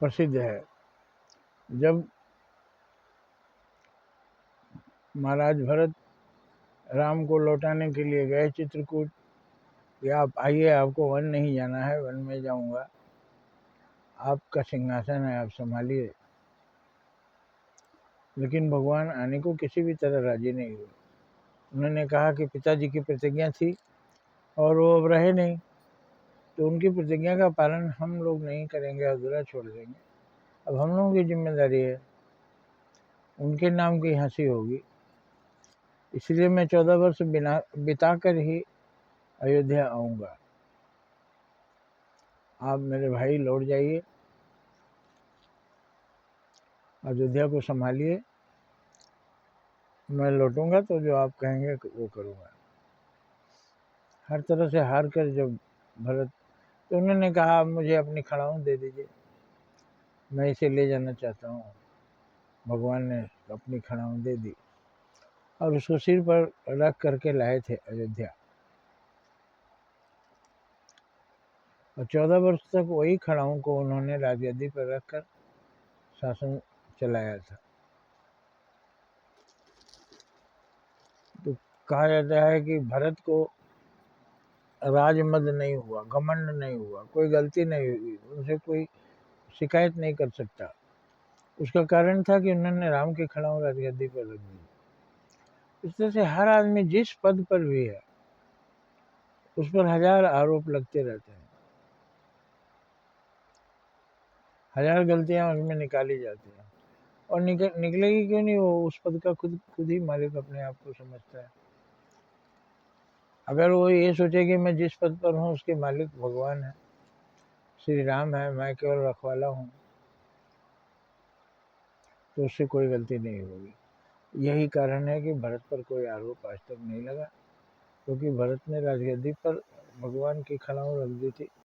प्रसिद्ध है। जब महाराज भरत राम को लौटाने के लिए गए चित्रकूट कि आप आइए, आपको वन नहीं जाना है, वन में जाऊंगा, आपका सिंहासन है, आप संभालिए। लेकिन भगवान आने को किसी भी तरह राजी नहीं हुए। उन्होंने कहा कि पिताजी की प्रतिज्ञा थी और वो अब रहे नहीं, तो उनकी प्रतिज्ञा का पालन हम लोग नहीं करेंगे, अधूरा छोड़ देंगे। अब हम लोगों की जिम्मेदारी है, उनके नाम की हंसी होगी। इसलिए मैं 14 वर्ष बिता कर ही अयोध्या आऊँगा। आप मेरे भाई लौट जाइए, अयोध्या को संभालिए। मैं लौटूंगा तो जो आप कहेंगे वो करूँगा। हर तरह से हार कर जब भरत, तो उन्होंने कहा आप मुझे अपनी खड़ाऊँ दे दीजिए, मैं इसे ले जाना चाहता हूँ। भगवान ने अपनी खड़ाऊँ दे दी और उसको सिर पर रख करके लाए थे अयोध्या। और 14 वर्ष तक वही खड़ाऊँ को उन्होंने राजगद्दी पर रखकर शासन चलाया था। तो कहा जाता है कि भरत को राजमद नहीं हुआ, घमंड नहीं हुआ, कोई गलती नहीं हुई, उनसे कोई शिकायत नहीं कर सकता। उसका कारण था कि उन्होंने राम की खड़ाऊँ राजगद्दी पर रख दी। इस तरह से हर आदमी जिस पद पर भी है उस पर हजार आरोप लगते रहते हैं, हजार गलतियां उसमें निकाली जाती हैं, और निकलेगी क्यों नहीं? वो उस पद का खुद खुद ही मालिक अपने आप को समझता है। अगर वो ये सोचे कि मैं जिस पद पर हूँ उसके मालिक भगवान है, श्री राम है, मैं केवल रखवाला हूँ, तो उससे कोई गलती नहीं होगी। यही कारण है कि भरत पर कोई आरोप आज तक नहीं लगा, क्योंकि भरत ने राजगद्दी पर भगवान की खड़ाऊँ रख दी थी।